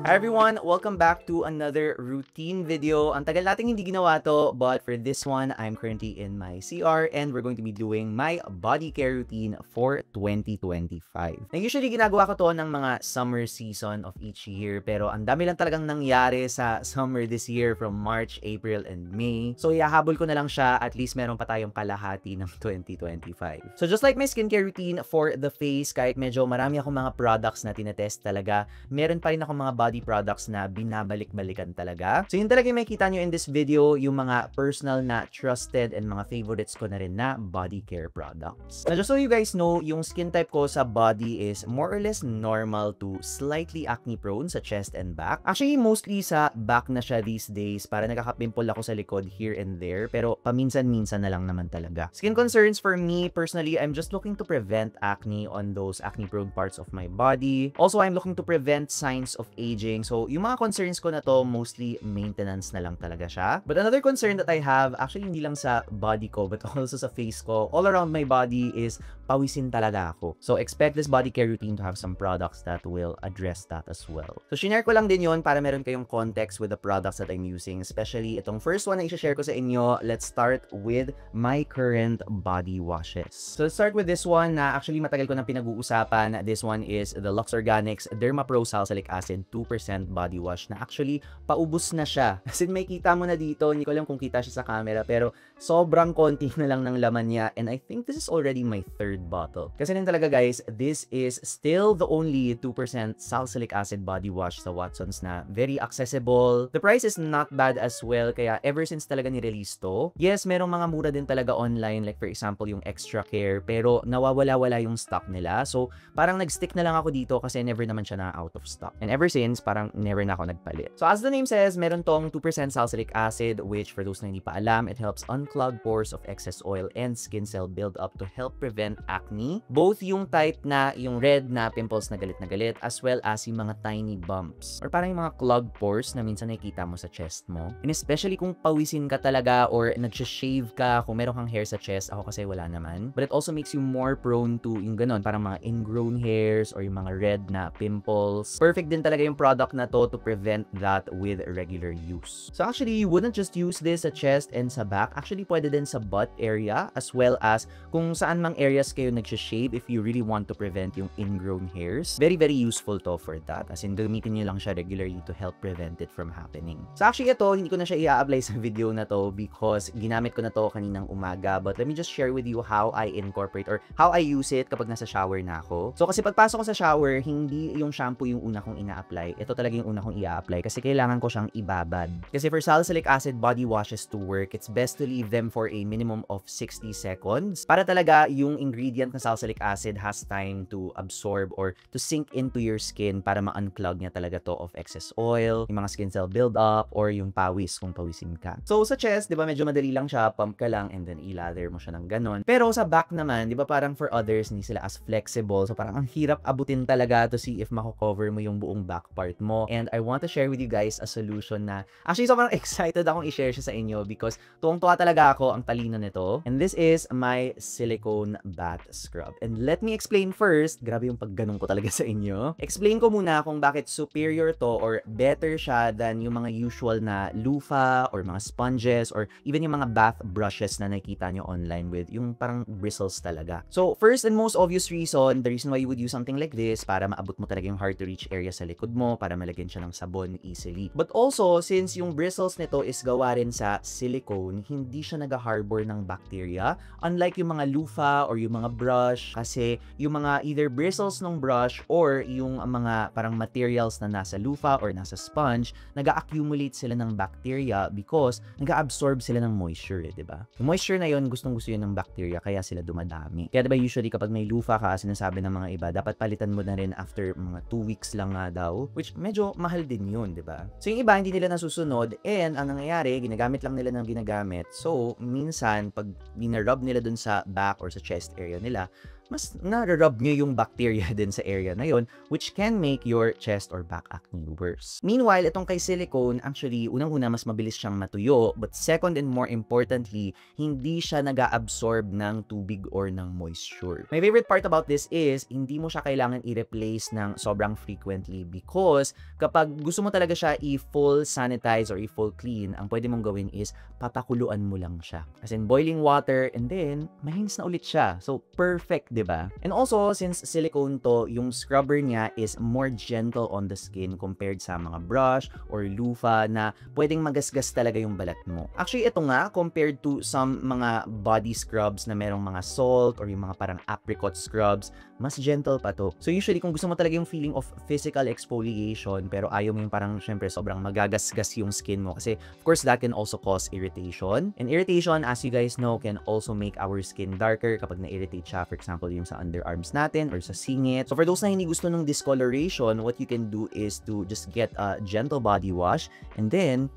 Hi everyone! Welcome back to another routine video. Ang tagal nating hindi ginawa to, but for this one, I'm currently in my CR and we're going to be doing my body care routine for 2025. Na usually ginagawa ko to ng mga summer season of each year, pero ang dami lang talagang nangyari sa summer this year from March, April, and May. So ihahabol ko na lang siya, at least meron pa tayong kalahati ng 2025. So just like my skincare routine for the face, kahit medyo marami akong mga products na tinetest talaga, meron pa rin akong mga body products na binabalik-balikan talaga. So yun talaga yung makikita nyo in this video, yung mga personal na trusted and mga favorites ko na rin na body care products. Now just so you guys know, yung skin type ko sa body is more or less normal to slightly acne prone sa chest and back. Actually, mostly sa back na siya these days, para nagkaka-pimple ako sa likod here and there, pero paminsan-minsan na lang naman talaga. Skin concerns for me, personally, I'm just looking to prevent acne on those acne prone parts of my body. Also, I'm looking to prevent signs of aging. So, yung mga concerns ko na to, mostly maintenance na lang talaga siya. But another concern that I have, actually hindi lang sa body ko, but also sa face ko, all around my body, is pawisin talaga ako. So, expect this body care routine to have some products that will address that as well. So, shinare ko lang din yun para meron kayong context with the products that I'm using. Especially itong first one na i-share ko sa inyo. Let's start with my current body washes. So, let's start with this one na actually matagal ko nang pinag-uusapan. This one is the Lux Organics Derma Pro Salicylic Acid 2% body wash na actually paubos na siya. Kasi may kita mo na dito, hindi ko alam kung kita siya sa camera, pero sobrang konti na lang ng laman niya, and I think this is already my third bottle. Kasi rin talaga guys, this is still the only 2% salicylic acid body wash sa Watsons na very accessible. The price is not bad as well, kaya ever since talaga ni-release to, yes, merong mga mura din talaga online, like for example yung Extra Care, pero nawawala-wala yung stock nila. So parang nag-stick na lang ako dito kasi never naman siya na out of stock. And ever since, parang never na ako nagpalit. So as the name says, meron tong 2% salicylic acid, which for those na hindi pa alam, it helps unclog pores of excess oil and skin cell buildup to help prevent acne. Both yung type na yung red na pimples na galit, as well as yung mga tiny bumps or parang yung mga clogged pores na minsan nakikita mo sa chest mo. And especially kung pawisin ka talaga or nagsha-shave ka, kung meron kang hair sa chest, ako kasi wala naman. But it also makes you more prone to yung ganon, parang mga ingrown hairs or yung mga red na pimples. Perfect din talaga yung product na to prevent that with regular use. So actually, you wouldn't just use this sa chest and sa back. Actually, pwede din sa butt area, as well as kung saan mang areas kayo nagsha-shave if you really want to prevent yung ingrown hairs. Very, very useful to for that. As in, gamitin nyo lang siya regularly to help prevent it from happening. So actually, ito, hindi ko na siya i-apply sa video na to because ginamit ko na to kaninang umaga. But let me just share with you how I incorporate or how I use it kapag nasa shower na ako. So kasi pagpasok ko sa shower, hindi yung shampoo yung una kong ina-apply. Ito talaga yung una kong i-apply kasi kailangan ko siyang ibabad. Kasi for salicylic acid body washes to work, it's best to leave them for a minimum of 60 seconds para talaga yung ingredient na salicylic acid has time to absorb or to sink into your skin para ma-unclog niya talaga to of excess oil, yung mga skin cell build-up, or yung pawis kung pawisin ka. So sa chest, di ba medyo madali lang siya, pump ka lang and then i-lather mo siya ng ganon. Pero sa back naman, di ba parang for others, hindi sila as flexible. So parang ang hirap abutin talaga to see if mako-cover mo yung buong back part mo. And I want to share with you guys a solution na actually sobrang excited akong i-share siya sa inyo because tuwang-tuwa talaga ako, ang talino nito. And this is my silicone bath scrub. And let me explain first, grabe yung pagganong ko talaga sa inyo. Explain ko muna kung bakit superior to or better siya than yung mga usual na loofah or mga sponges or even yung mga bath brushes na nakikita nyo online with yung parang bristles talaga. So first and most obvious reason, the reason why you would use something like this, para maabot mo talaga yung hard to reach area sa likod mo, para malagyan siya ng sabon easily. But also, since yung bristles nito is gawa rin sa silicone, hindi siya nag-harbor ng bacteria. Unlike yung mga loofah or yung mga brush, kasi yung mga either bristles ng brush or yung mga parang materials na nasa loofah or nasa sponge, nag-accumulate sila ng bacteria because nag-absorb sila ng moisture, diba? Yung moisture na yun, gustong-gusto yun ng bacteria, kaya sila dumadami. Kaya diba usually kapag may loofah ka, sinasabi ng mga iba, dapat palitan mo na rin after mga 2 weeks lang nga daw, which medyo mahal din yun, diba? So yung iba, hindi nila nasusunod, and ang nangyayari, ginagamit lang nila ng ginagamit. So minsan, pag binarub nila dun sa back or sa chest area nila, mas nararub nyo yung bacteria din sa area na yon, which can make your chest or back acne worse. Meanwhile, itong kay silicone, actually, unang-una mas mabilis siyang matuyo, but second and more importantly, hindi siya nag-absorb ng tubig or ng moisture. My favorite part about this is, hindi mo siya kailangan i-replace ng sobrang frequently because kapag gusto mo talaga siya i-full sanitize or i-full clean, ang pwede mong gawin is papakuluan mo lang siya. As in boiling water and then mahinis na ulit siya. So perfect, 'di ba? And also since silicone to, yung scrubber niya is more gentle on the skin compared sa mga brush or loofah na pwedeng magasgas talaga yung balat mo. Actually ito nga compared to some mga body scrubs na merong mga salt or yung mga parang apricot scrubs, mas gentle pa to. So usually kung gusto mo talaga yung feeling of physical exfoliation pero ayaw mo yung parang syempre sobrang magagasgas yung skin mo kasi of course that can also cause irritation. And irritation, as you guys know, can also make our skin darker kapag na-irritate siya, for example yung sa underarms natin or sa singit. So for those na hindi gusto ng discoloration, what you can do is to just get a gentle body wash and then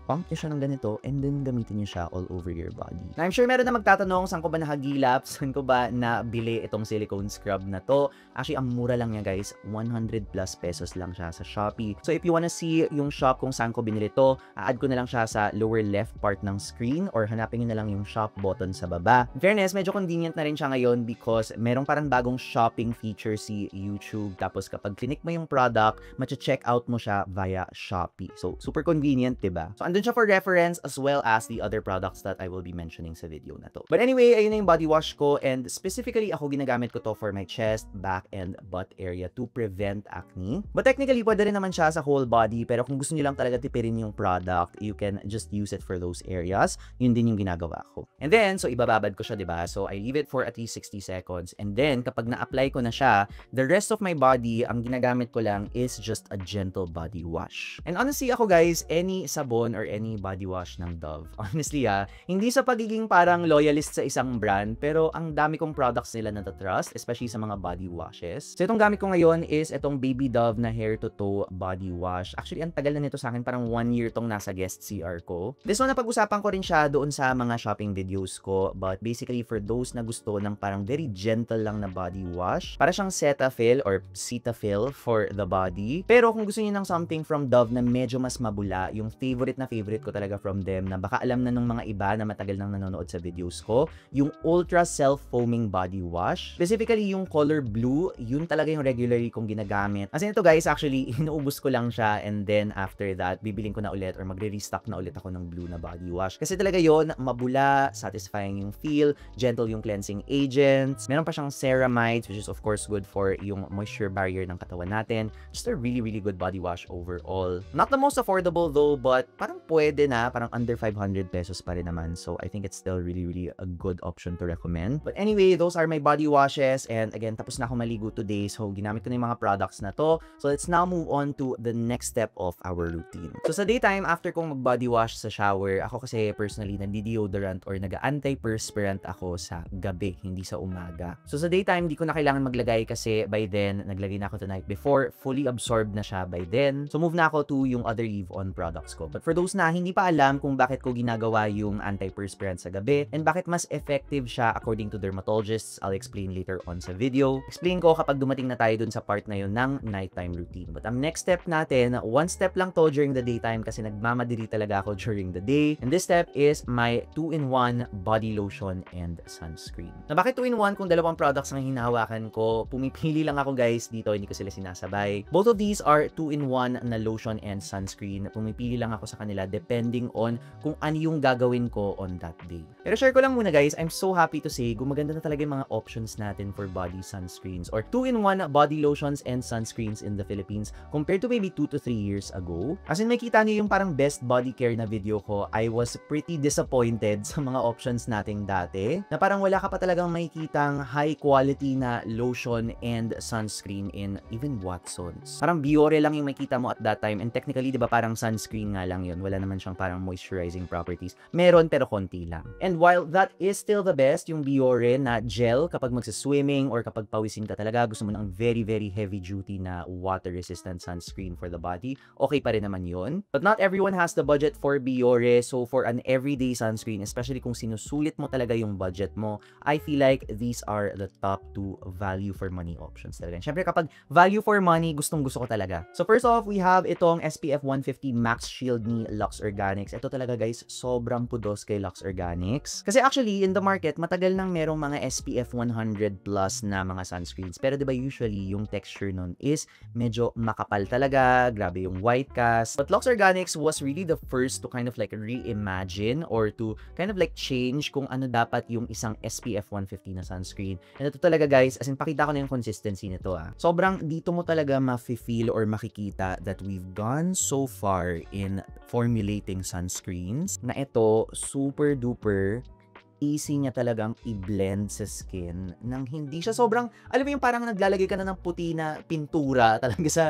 pump nyo siya ng ganito and then gamitin nyo siya all over your body. Now, I'm sure meron na magtatanong, saan ko ba nakagilap? Saan ko ba nabili itong silicone scrub na to? Actually, ang mura lang niya guys. 100 plus pesos lang siya sa Shopee. So if you wanna see yung shop kung saan ko binili to, add ko na lang siya sa lower left part ng screen or hanapin nyo na lang yung shop button sa baba. In fairness, medyo convenient na rin siya ngayon because merong parang bagong shopping feature si YouTube. Tapos kapag click mo yung product, matcha-check out mo siya via Shopee. So super convenient, diba? So andun siya for reference as well as the other products that I will be mentioning sa video na to. But anyway, ayun na yung body wash ko and specifically ako ginagamit ko to for my chest, back, and butt area to prevent acne. But technically, pwede rin naman siya sa whole body pero kung gusto niyo lang talaga tipirin yung product, you can just use it for those areas. Yun din yung ginagawa ko. And then, so ibababad ko siya, diba? So I leave it for at least 60 seconds and then kapag na-apply ko na siya, the rest of my body, ang ginagamit ko lang is just a gentle body wash. And honestly ako guys, any sabon or any body wash ng Dove. Honestly hindi sa pagiging parang loyalist sa isang brand, pero ang dami kong products nila na trust, especially sa mga body washes. So itong gamit ko ngayon is itong Baby Dove na hair to toe body wash. Actually, ang tagal na nito sa akin, parang 1 year tong nasa guest CR ko. This one, napag-usapan ko rin siya doon sa mga shopping videos ko, but basically for those na gusto ng parang very gentle lang na body wash, para siyang Cetaphil or Cetaphil for the body. Pero kung gusto niyo ng something from Dove na medyo mas mabula, yung favorite ko talaga from them na baka alam na ng mga iba na matagal nang nanonood sa videos ko, yung Ultra Self-Foaming Body Wash. Specifically yung color blue, yun talaga yung regularly kong ginagamit. As in ito guys, actually, inuubos ko lang siya and then after that, bibiling ko na ulit or magre-restock na ulit ako ng blue na body wash. Kasi talaga yon mabula, satisfying yung feel, gentle yung cleansing agents, meron pa siyang ceramides which is of course good for yung moisture barrier ng katawan natin. Just a really, really good body wash overall. Not the most affordable though, but parang pwede na, parang under 500 pesos pa rin naman. So I think it's still really, really a good option to recommend. But anyway, those are my body washes and again, tapos na ako maligo today. So ginamit ko na yung mga products na to. So let's now move on to the next step of our routine. So sa daytime, after kong mag-body wash sa shower, ako kasi personally nandi-deodorant or nag-antiperspirant ako sa gabi, hindi sa umaga. So sa daytime, hindi ko na kailangan maglagay kasi by then, naglagay na ako the night before, fully absorbed na siya by then. So move na ako to yung other leave-on products ko. But for those na hindi pa alam kung bakit ko ginagawa yung antiperspirant sa gabi and bakit mas effective siya according to dermatologists, I'll explain later on sa video. Explain ko kapag dumating na tayo dun sa part na yun ng nighttime routine. But ang next step natin, one step lang to during the daytime kasi nagmamadiri talaga ako during the day. And this step is my 2-in-1 body lotion and sunscreen. Na bakit 2-in-1 kung dalawang products ang hinahawakan ko? Pumipili lang ako guys dito, hindi ko sila sinasabay. Both of these are 2-in-1 na lotion and sunscreen. Pumipili lang ako sa kanila depending on kung ano yung gagawin ko on that day. Pero share ko lang muna guys, I'm so happy to say gumaganda na talaga yung mga options natin for body sunscreens or 2-in-1 body lotions and sunscreens in the Philippines compared to maybe 2 to 3 years ago. As in, makita niyo yung parang best body care na video ko, I was pretty disappointed sa mga options nating dati na parang wala ka pa talagang makikitang high quality na lotion and sunscreen in even Watsons. Parang Biore lang yung makita mo at that time and technically, di ba parang sunscreen nga lang yun. wala naman siyang parang moisturizing properties. Meron pero konti lang. And while that is still the best, yung Biore na gel kapag magsa-swimming or kapag pawisin ka talaga, gusto mo ng very heavy duty na water resistant sunscreen for the body, okay pa rin naman yun. But not everyone has the budget for Biore, so for an everyday sunscreen, especially kung sinusulit mo talaga yung budget mo, I feel like these are the top 2 value for money options talaga. Syempre kapag value for money, gustong-gusto ko talaga. So first off, we have itong SPF 150 Max Shield ni Lux Organics. Ito talaga guys, sobrang pudos kay Lux Organics. Kasi actually, in the market, matagal nang merong mga SPF 100 plus na mga sunscreens. Pero diba usually, yung texture nun is medyo makapal talaga, grabe yung white cast. But Lux Organics was really the first to kind of like reimagine or to kind of like change kung ano dapat yung isang SPF 150 na sunscreen. And ito talaga guys, as in pakita ko na yung consistency nito Sobrang dito mo talaga ma-feel or makikita that we've gone so far in formulating sunscreens na ito super duper easy niya talagang i-blend sa skin nang hindi siya sobrang, alam mo yung parang naglalagay ka na ng puti na pintura talaga sa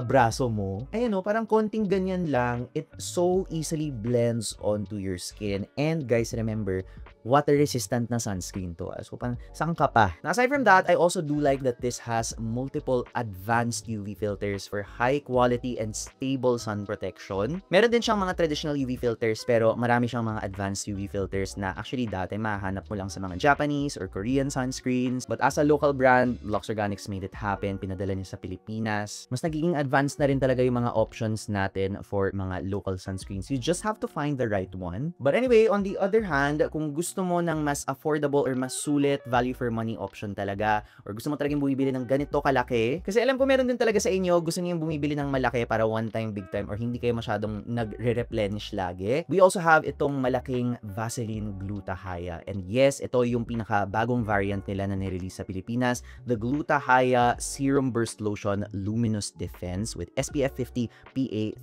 braso mo. Ayun parang konting ganyan lang, it so easily blends onto your skin. And guys, remember, water resistant na sunscreen to. So parang saan ka pa? Now, aside from that, I also do like that this has multiple advanced UV filters for high quality and stable sun protection. Meron din siyang mga traditional UV filters pero marami siyang mga advanced UV filters na actually dati mahanap mo lang sa mga Japanese or Korean sunscreens. But as a local brand, Lux Organics made it happen. Pinadala niya sa Pilipinas. Mas nagiging advanced na rin talaga yung mga options natin for mga local sunscreens. You just have to find the right one. But anyway, on the other hand, kung gusto mo ng mas affordable or mas sulit, value for money option talaga, or gusto mo talagang bumibili ng ganito kalaki, kasi alam ko meron din talaga sa inyo, gusto niyo bumibili ng malaki para one time, big time, or hindi kayo masyadong nagre-replenish lagi. We also have itong malaking Vaseline Gluta-Hya. And yes, ito yung pinaka-bagong variant nila na nirelease sa Pilipinas, the Gluta-Hya Serum Burst Lotion Luminous Defense with SPF 50 PA++.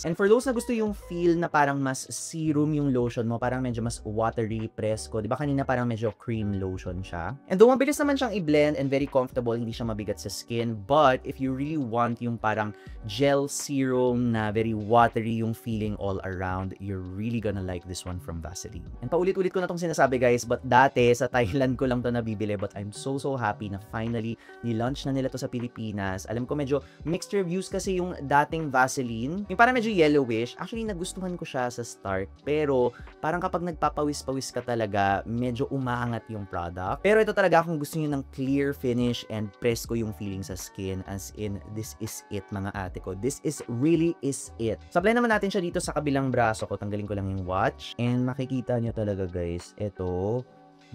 And for those na gusto yung feel na parang mas serum yung lotion mo, parang medyo mas watery, fresco, di ba kanina parang medyo cream lotion siya. And though mabilis naman siyang i-blend and very comfortable, hindi siya mabigat sa skin, but if you really want yung parang gel serum na very watery yung feeling all around, you're really gonna like this one from Vaseline. And paulit-ulit ko na tong sinasabi guys, but dati sa Thailand ko lang to nabibili, but I'm so happy na finally ni-launch na nila to sa Pilipinas. Alam ko medyo mixed reviews kasi yung dating Vaseline, yung parang medyo yellowish. Actually nagustuhan ko siya sa start, pero parang kapag nagpapawis-pawis ka talaga, medyo umaangat yung product. Pero ito talaga kung gusto niyo ng clear finish and presko yung feeling sa skin, as in, this is it mga ate ko. This is really is it. Supply naman natin siya dito sa kabilang braso ko. Tanggalin ko lang yung watch. And makikita niyo talaga guys, ito,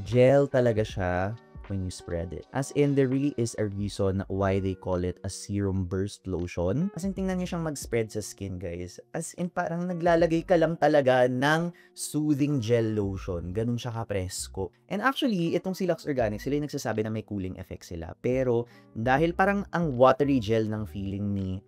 gel talaga siya when you spread it. As in, there really is a reason why they call it a serum burst lotion. As in, tingnan niyo siyang mag-spread sa skin, guys. As in, parang naglalagay ka lang talaga ng soothing gel lotion. Ganun siya ka-presko. And actually, itong si Lux Organics, sila yung nagsasabi na may cooling effect sila. Pero, dahil parang ang watery gel ng feeling ni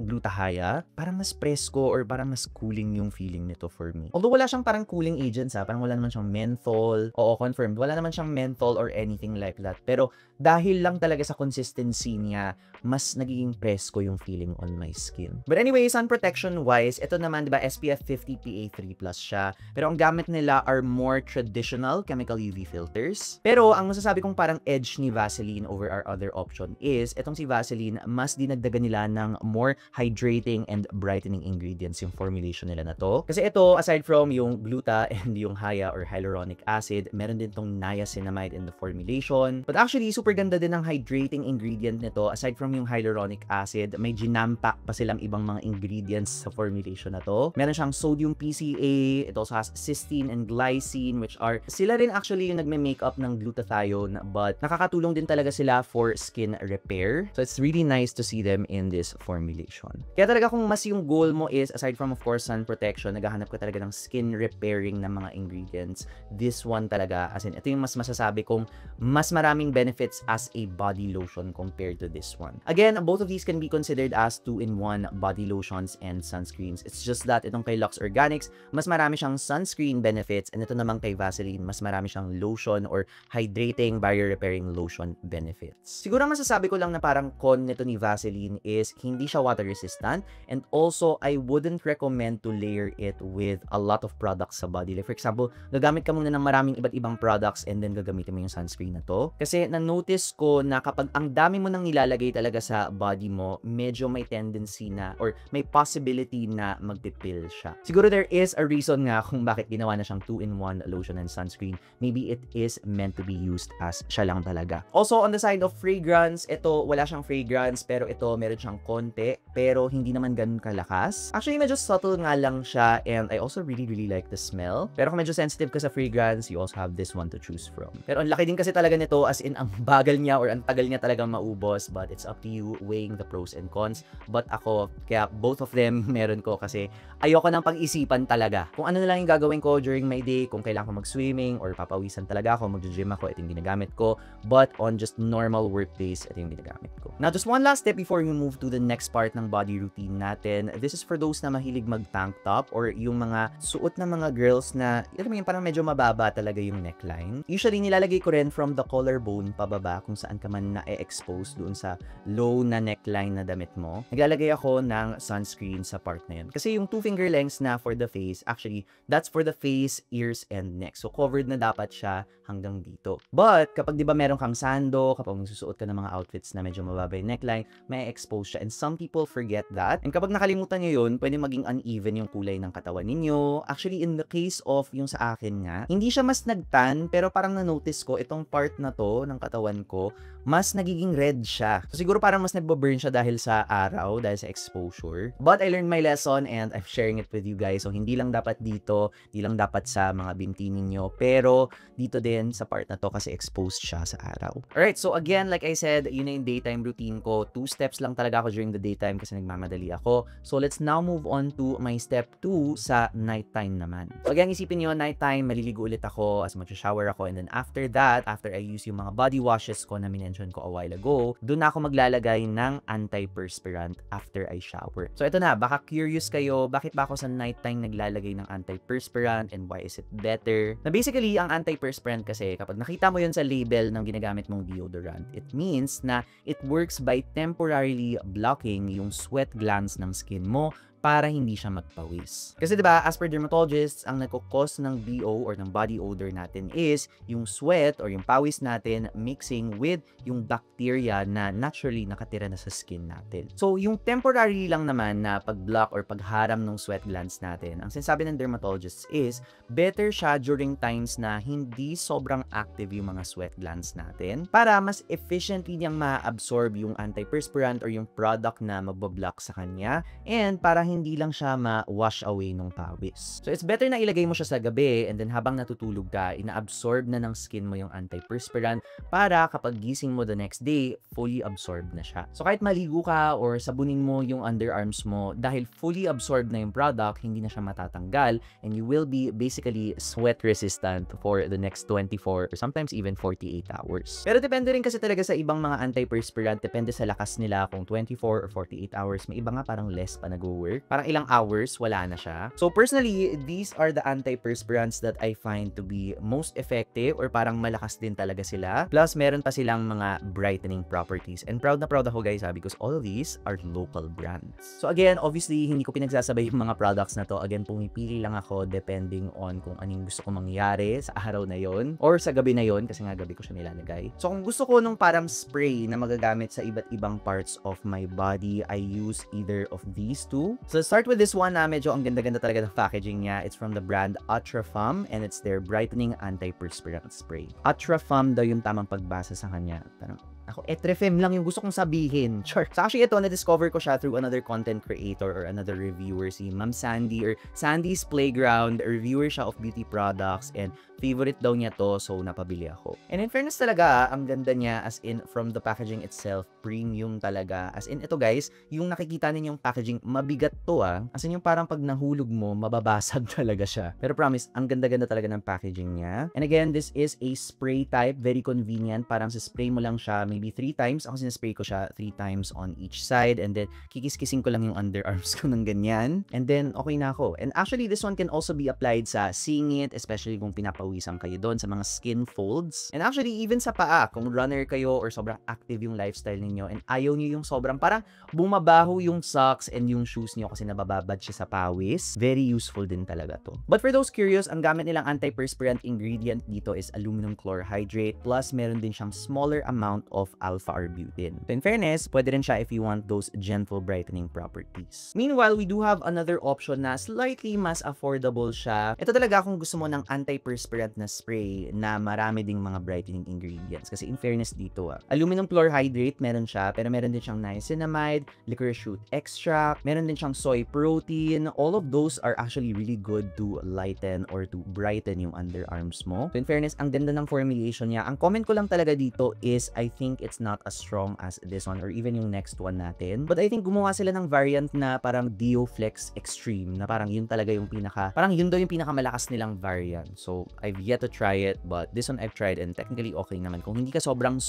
Gluta-Hya, parang mas presko or parang mas cooling yung feeling nito for me. Although wala siyang parang cooling agents parang wala naman siyang menthol. Oo, confirmed. Wala naman siyang menthol or anything like that. Pero dahil lang talaga sa consistency niya, mas nagiging presko yung feeling on my skin. But anyway, sun protection wise, ito naman, diba, SPF 50 PA++ siya. Pero ang gamit nila are more traditional chemical UV filters. Pero ang masasabi kong parang edge ni Vaseline over our other option is, itong si Vaseline, mas dinagdagan nila ng more hydrating and brightening ingredients yung formulation nila na to. Kasi ito, aside from yung gluta and yung hya or hyaluronic acid, meron din tong niacinamide in the formulation. But actually, super ganda din ng hydrating ingredient nito. Aside from yung hyaluronic acid, may ginampak pa silang ibang mga ingredients sa formulation na to. Meron siyang sodium PCA, it also has cysteine and glycine, which are, sila rin actually yung nagme-makeup ng glutathione, but nakakatulong din talaga sila for skin repair. So it's really nice to see them in this formulation. Kaya talaga kung mas yung goal mo is, aside from of course sun protection, naghahanap ka talaga ng skin repairing na mga ingredients, this one talaga, as in, ito yung mas masasabi kong mas maraming benefits as a body lotion compared to this one. Again, both of these can be considered as 2-in-1 body lotions and sunscreens. It's just that itong kay Lux Organics, mas marami siyang sunscreen benefits, and ito naman kay Vaseline, mas marami siyang lotion or hydrating, barrier repairing lotion benefits. Siguro masasabi ko lang na parang con nito ni Vaseline is hindi siya water resistant, and also I wouldn't recommend to layer it with a lot of products sa body. Like for example, gagamit ka muna ng maraming iba't ibang products and then gagamitin mo yung sunscreen na to. Kasi na-notice ko na kapag ang dami mo nang nilalagay talaga sa body mo, medyo may tendency na or may possibility na magpipil siya. Siguro there is a reason nga kung bakit ginawa na siyang 2-in-1 lotion and sunscreen. Maybe it is meant to be used as siya lang talaga. Also, on the side of fragrance, ito wala siyang fragrance, pero ito meron siyang konti, pero hindi naman ganun kalakas. Actually, medyo subtle nga lang siya, and I also really like the smell. Pero kung medyo sensitive ka sa fragrance, you also have this one to choose from. Pero ang laki din kasi talaga nito, as in ang bagal niya or ang tagal niya talagang maubos, but it's up to you weighing the pros and cons. But ako, kaya both of them meron ko kasi ayoko nang pag-isipan talaga. Kung ano na lang yung gagawin ko during my day, kung kailangan ko mag-swimming or papawisan talaga ako, mag-gym ako, ito yung ginagamit ko. But on just normal work days, ito yung ginagamit ko. Now, just one last step before we move to the next part ng body routine natin. This is for those na mahilig mag-tank top or yung mga suot na mga girls na, alam mo yun, parang medyo mababa talaga yung neckline. Usually, nilalagay ko rin from the collarbone pababa kung saan ka man na-expose doon sa low na neckline na damit mo. Naglalagay ako ng sunscreen sa part na yun. Kasi yung 2 finger lengths na for the face, actually, that's for the face, ears, and neck. So, covered na dapat siya hanggang dito. But, kapag di ba meron kang sando, kapag magsusuot ka ng mga outfits na medyo mababa yung neckline, may expose siya. And some people forget that. And kapag nakalimutan nyo yun, pwede maging uneven yung kulay ng katawan ninyo. Actually, in the case of yung sa akin nga, hindi siya mas nagtan, pero parang na-notice ko, itong part na to ng katawan ko, mas nagiging red siya. So, siguro parang mas nagbo-burn siya dahil sa araw, dahil sa exposure. But I learned my lesson and I'm sharing it with you guys. So, hindi lang dapat dito, hindi lang dapat sa mga binti ninyo, pero dito din sa part na to kasi exposed siya sa araw. Alright, so again, like I said, yun na yung daytime routine ko. 2 steps lang talaga ako during the daytime kasi nagmamadali ako. So, let's now move on to my step 2 sa nighttime naman. So, again, isipin nyo, nighttime, maliligo ulit ako as mag-shower ako, and then after that, after I use yung mga body washes ko na minention ko a while ago, doon na ako maglalagay ng antiperspirant after I shower. So, ito na, baka curious kayo, bakit ba ako sa nighttime naglalagay ng antiperspirant and why is it better? Na basically, ang antiperspirant kasi, kapag nakita mo yun sa label ng ginagamit mong deodorant, it means na it works by temporarily blocking yung sweat glands ng skin mo para hindi siya magpawis. Kasi diba, as per dermatologists, ang nagkukos ng BO or ng body odor natin is yung sweat or yung pawis natin mixing with yung bacteria na naturally nakatira na sa skin natin. So, yung temporary lang naman na pag-block or pagharam ng sweat glands natin, ang sinasabi ng dermatologists is better siya during times na hindi sobrang active yung mga sweat glands natin para mas efficiently niyang ma-absorb yung antiperspirant or yung product na magbablock sa kanya, and para hindi lang siya ma-wash away ng pawis. So, it's better na ilagay mo siya sa gabi, and then habang natutulog ka, ina-absorb na ng skin mo yung antiperspirant para kapag gising mo the next day, fully absorbed na siya. So, kahit maligo ka or sabunin mo yung underarms mo, dahil fully absorbed na yung product, hindi na siya matatanggal, and you will be basically sweat resistant for the next 24 or sometimes even 48 hours. Pero depende rin kasi talaga sa ibang mga antiperspirant, depende sa lakas nila kung 24 or 48 hours. May iba nga parang less pa nag-work. Parang ilang hours, wala na siya. So personally, these are the antiperspirants that I find to be most effective or parang malakas din talaga sila. Plus, meron pa silang mga brightening properties. And proud na proud ako guys because all of these are local brands. So again, obviously, hindi ko pinagsasabay yung mga products na to. Again, pumipili lang ako depending on kung anong gusto ko mangyari sa araw na yon or sa gabi na yon kasi nga gabi ko siya nilalagay. So kung gusto ko nung parang spray na magagamit sa iba't ibang parts of my body, I use either of these two. So let's start with this one na medyo ang ganda-ganda talaga ng packaging niya. It's from the brand Ultrafam and it's their brightening antiperspirant spray. Ultrafam daw yung tamang pagbasa sa kanya. Parang ako, Etrefem lang yung gusto kong sabihin. Sure. So actually ito, na-discover ko siya through another content creator or another reviewer, si Ma'am Sandy or Sandy's Playground. Reviewer siya of beauty products and favorite daw niya to, so napabili ako. And in fairness talaga, ang ganda niya, as in from the packaging itself, premium talaga. As in, ito guys, yung nakikita ninyong packaging, mabigat to as in yung parang pag nahulog mo, mababasag talaga siya. Pero promise, ang ganda-ganda talaga ng packaging niya. And again, this is a spray type, very convenient. Parang sa spray mo lang siya maybe 3 times. Ako sinaspray ko siya 3 times on each side, and then kikis-kising ko lang yung underarms ko ng ganyan. And then, okay na ako. And actually, this one can also be applied sa singit, especially kung pinapawisan kayo doon sa mga skin folds. And actually, even sa paa, kung runner kayo or sobrang active yung lifestyle ninyo and ayaw nyo yung sobrang parang bumabaho yung socks and yung shoes nyo kasi nabababad siya sa pawis, very useful din talaga to. But for those curious, ang gamit nilang antiperspirant ingredient dito is aluminum chlorhydrate, plus meron din siyang smaller amount of alpha-arbutin. So in fairness, pwede rin siya if you want those gentle brightening properties. Meanwhile, we do have another option na slightly mas affordable siya. Ito talaga kung gusto mo ng antiperspirant na spray na marami ding mga brightening ingredients. Kasi in fairness dito, aluminum chlorhydrate meron siya, pero meron din siyang niacinamide, licorice root extract, meron din siyang soy protein. All of those are actually really good to lighten or to brighten yung underarms mo. So in fairness, ang ganda ng formulation niya. Ang comment ko lang talaga dito is I think it's not as strong as this one or even yung next one natin. But I think gumawa sila ng variant na parang Dioflex Extreme na parang yun talaga yung parang yun daw yung pinakamalakas nilang variant. So I've yet to try it, but this one I've tried and technically okay naman. Kung hindi ka sobrang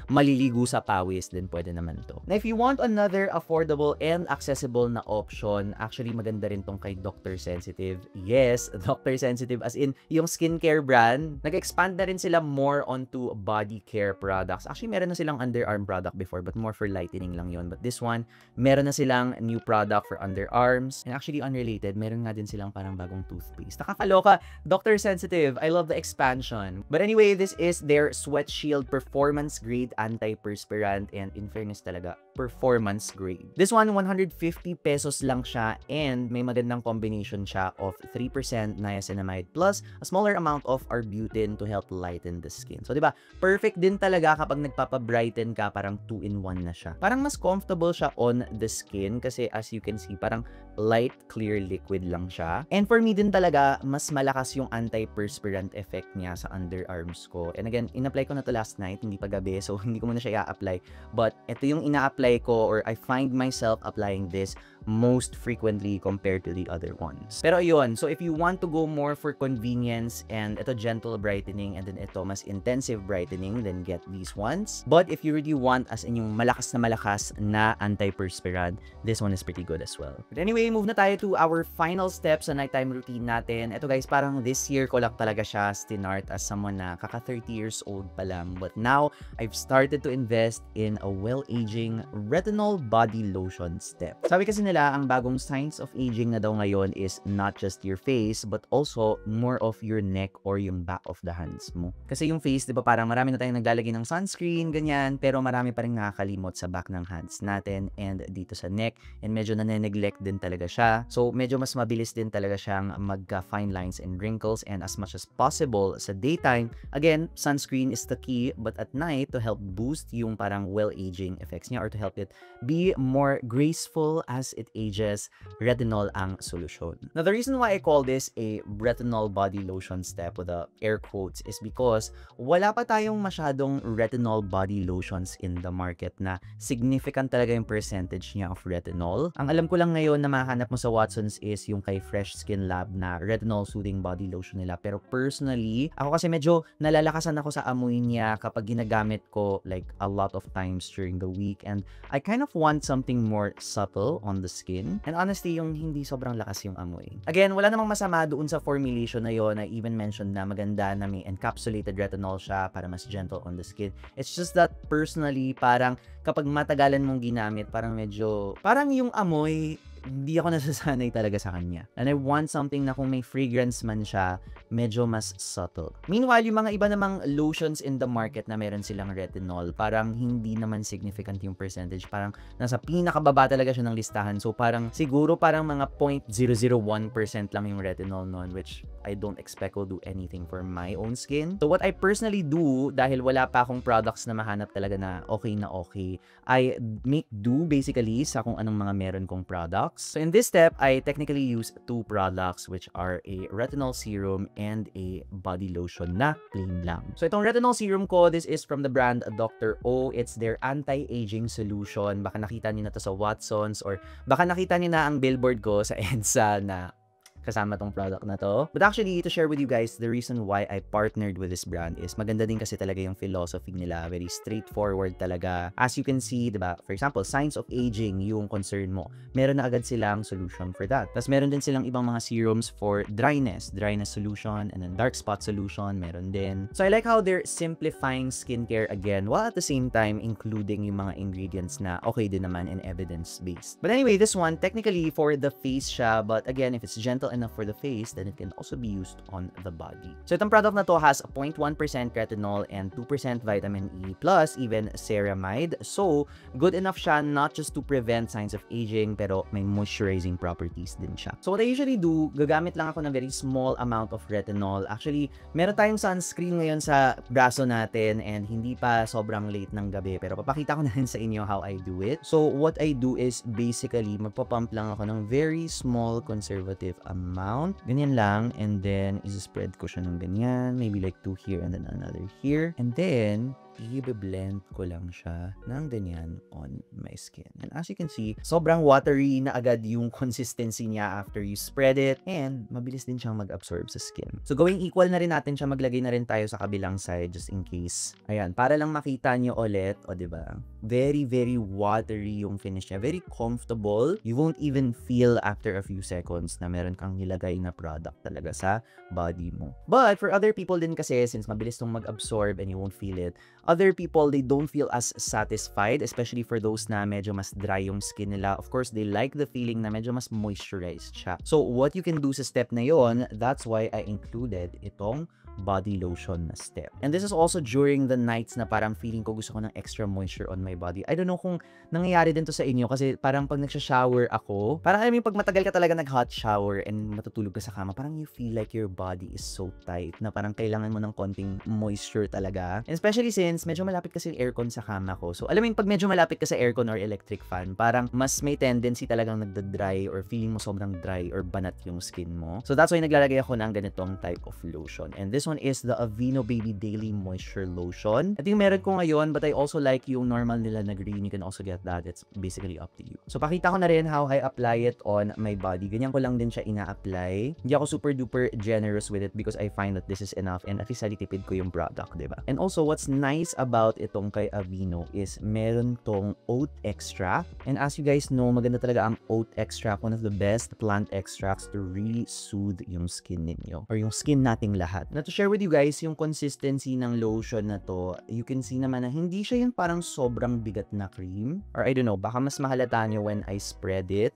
maliligo sa pawis, then pwede naman to. Now, if you want another affordable and accessible na option, actually maganda rin tong kay Dr. Sensitive. Yes, Dr. Sensitive, as in yung skincare brand, nag-expand na rin sila more onto body care products. Actually, meron na silang underarm product before, but more for lightening lang yon. But this one, meron na silang new product for underarms. And actually, unrelated, meron nga din silang parang bagong toothpaste. Nakakaloka, Dr. Sensitive. I love the expansion. But anyway, this is their Sweat Shield Performance Grade Antiperspirant, and in fairness talaga, performance grade. This one, 150 pesos lang siya, and may magandang combination siya of 3% niacinamide plus a smaller amount of arbutin to help lighten the skin. So, diba, perfect din talaga kapag nagpapabrighten ka, parang 2-in-1 na siya. Parang mas comfortable siya on the skin kasi as you can see, parang light, clear liquid lang siya. And for me din talaga, mas malakas yung antiperspirant effect niya sa underarms ko. And again, in-apply ko na to last night, hindi pa gabi, so hindi ko muna siya i-apply. But ito yung ina-apply ko, or I find myself applying this most frequently compared to the other ones. Pero yun, so if you want to go more for convenience and ito gentle brightening and then ito mas intensive brightening, then get these ones. But if you really want as in yung malakas na antiperspirant, this one is pretty good as well. But anyway, move na tayo to our final steps sa nighttime routine natin. Ito guys, parang this year ko lang talaga siya stinart as someone na kaka 30 years old pa lang. But now, I've started to invest in a well-aging retinol body lotion step. Sabi kasi nila, ang bagong signs of aging na daw ngayon is not just your face, but also more of your neck or yung back of the hands mo. Kasi yung face, di ba parang marami na tayong naglalagay ng sunscreen, ganyan, pero marami pa rin nakakalimot sa back ng hands natin and dito sa neck, and medyo nane-neglect din talaga siya. So, medyo mas mabilis din talaga siyang magka-fine lines and wrinkles, and as much as possible sa daytime, again, sunscreen is the key, but at night, to help boost yung parang well-aging effects niya or to help it be more graceful as it ages, retinol ang solusyon. Now, the reason why I call this a retinol body lotion step with the air quotes is because wala pa tayong masyadong retinol body lotions in the market na significant talaga yung percentage niya of retinol. Ang alam ko lang ngayon na mahanap mo sa Watsons is yung kay Fresh Skin Lab na retinol soothing body lotion nila. Pero personally, ako kasi medyo nalalakasan ako sa amoy niya kapag ginagamit ko like a lot of times during the week, and I kind of want something more subtle on the skin. And honestly, yung hindi sobrang lakas yung amoy. Again, wala namang masama doon sa formulation na yon. I even mentioned na maganda na may encapsulated retinol siya para mas gentle on the skin. It's just that personally, parang kapag matagalan mong ginamit, parang yung amoy, hindi ako nasasanay talaga sa kanya. And I want something na kung may fragrance man siya, medyo mas subtle. Meanwhile, yung mga iba namang lotions in the market na meron silang retinol, parang hindi naman significant yung percentage. Parang nasa pinakababa talaga siya ng listahan. So parang siguro parang mga 0.001% lang yung retinol nun, which I don't expect will do anything for my own skin. So what I personally do, dahil wala pa akong products na mahanap talaga na okay, I make do basically sa kung anong mga meron kong products. So in this step, I technically use two products which are a retinol serum and a body lotion na plain lang. So itong retinol serum ko, this is from the brand Dr. O. It's their anti-aging solution. Baka nakita niyo na to sa Watsons or baka nakita niyo na ang billboard ko sa EDSA na kasama tong product na to. But actually, to share with you guys, the reason why I partnered with this brand is maganda din kasi talaga yung philosophy nila. Very straightforward talaga. As you can see, diba? For example, signs of aging, yung concern mo. Meron na agad silang solution for that. Tapos meron din silang ibang mga serums for dryness solution, and then dark spot solution, meron din. So I like how they're simplifying skincare again, while at the same time including yung mga ingredients na okay din naman and evidence-based. But anyway, this one, technically for the face siya, but again, if it's gentle enough for the face, then it can also be used on the body. So itong product na to has 0.1% retinol and 2% vitamin E plus even ceramide. So good enough siya not just to prevent signs of aging, pero may moisturizing properties din siya. So what I usually do, gagamit lang ako ng very small amount of retinol. Actually, meron tayong sunscreen ngayon sa braso natin and hindi pa sobrang late ng gabi, pero papakita ko na rin sa inyo how I do it. So what I do is basically magpapump lang ako ng very small conservative amount. Ganyan lang. And then, is-spread ko siya ng ganyan. Maybe like 2 here and then another here. And then, i-blend ko lang siya ng ganyan on my skin. And as you can see, sobrang watery na agad yung consistency niya after you spread it, and mabilis din siyang mag-absorb sa skin. So going equal na rin natin siya, maglagay na rin tayo sa kabilang side just in case. Ayan, para lang makita niyo ulit, o diba? Very, very watery yung finish niya. Very comfortable. You won't even feel after a few seconds na meron kang nilagay na product talaga sa body mo. But for other people din kasi, since mabilis tong mag-absorb and you won't feel it, other people, they don't feel as satisfied, especially for those na medyo mas dry yung skin nila. Of course, they like the feeling na medyo mas moisturized siya. So, what you can do sa step na yon, that's why I included itong body lotion na step. And this is also during the nights na parang feeling ko gusto ko ng extra moisture on my body. I don't know kung nangyayari din to sa inyo kasi parang pag nagsha-shower ako, parang alam mo pag matagal ka talaga nag-hot shower and matutulog ka sa kama, parang you feel like your body is so tight na parang kailangan mo ng konting moisture talaga. And especially since medyo malapit kasi yung aircon sa kama ko. So alam mo yung pag medyo malapit ka sa aircon or electric fan, parang mas may tendency talagang nagda-dry or feeling mo sobrang dry or banat yung skin mo. So that's why naglalagay ako ng ganitong type of lotion. And this one is the Aveeno Baby Daily Moisture Lotion. I think meron ko ngayon, but I also like yung normal nila na green. You can also get that. It's basically up to you. So pakita ko na rin how I apply it on my body. Ganyan ko lang din siya ina-apply. Hindi ako super duper generous with it because I find that this is enough and at least natitipid ko yung product, diba? And also, what's nice about itong kay Aveeno is meron tong oat extract. And as you guys know, maganda talaga ang oat extract. One of the best plant extracts to really soothe yung skin ninyo or yung skin nating lahat. Na to share with you guys, yung consistency ng lotion na to, you can see naman na hindi siya yung parang sobrang bigat na cream. Or I don't know, baka mas mahalata nyo when I spread it.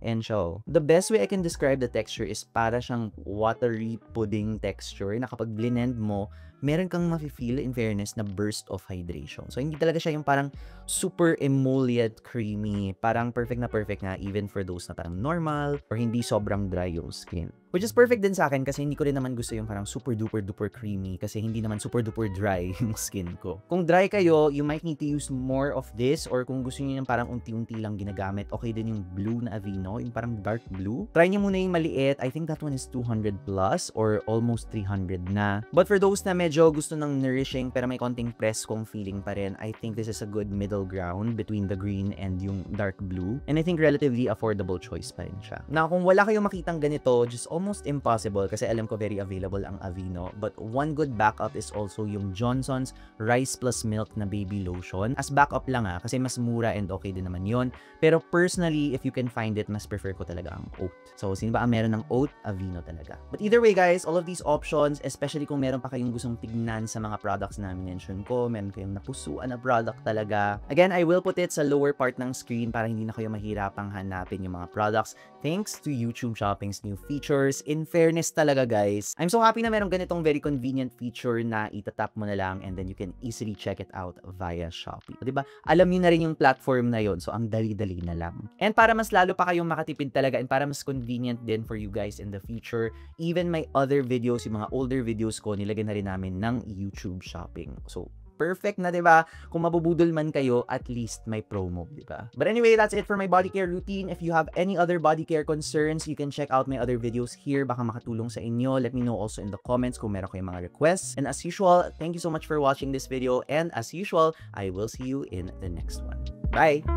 And so, the best way I can describe the texture is para siyang watery pudding texture na kapag blend mo, meron kang mafe-feel in fairness na burst of hydration. So, hindi talaga siya yung parang super emollient, creamy. Parang perfect na even for those na parang normal or hindi sobrang dry yung skin. Which is perfect din sa akin kasi hindi ko rin naman gusto yung parang super duper duper creamy kasi hindi naman super duper dry yung skin ko. Kung dry kayo, you might need to use more of this, or kung gusto niyo yung parang unti-unti lang ginagamit, okay din yung blue na Aveeno, yung parang dark blue. Try niyo muna yung maliit. I think that one is 200 plus or almost 300 na. But for those na medyo gusto ng nourishing pero may konting press kong feeling pa rin, I think this is a good middle ground between the green and yung dark blue. And I think relatively affordable choice pa rin siya. Now, kung wala kayong makitang ganito, just almost impossible kasi alam ko very available ang Aveeno, but one good backup is also yung Johnson's Rice Plus Milk na baby lotion. As backup lang kasi mas mura and okay din naman yon. Pero personally, if you can find it, mas prefer ko talaga ang oat. So, sino ba ang meron ng oat? Aveeno talaga. But either way guys, all of these options, especially kung meron pa kayong gustong tignan sa mga products na mention ko, meron kayong napusuan na product talaga. Again, I will put it sa lower part ng screen para hindi na kayo mahirapang hanapin yung mga products thanks to YouTube Shopping's new features. In fairness talaga guys, I'm so happy na meron ganitong very convenient feature na itatap mo na lang and then you can easily check it out via Shopee. Diba? Alam niyo na rin yung platform na yon, so ang dali-dali na lang. And para mas lalo pa kayong makatipid talaga and para mas convenient din for you guys in the future, even my other videos, yung mga older videos ko, nilagyan na rin namin ng YouTube Shopping. So, perfect na, diba? Kung mabubudol man kayo, at least may promo, diba? But anyway, that's it for my body care routine. If you have any other body care concerns, you can check out my other videos here. Baka makatulong sa inyo. Let me know also in the comments kung meron kayong mga requests. And as usual, thank you so much for watching this video. And as usual, I will see you in the next one. Bye!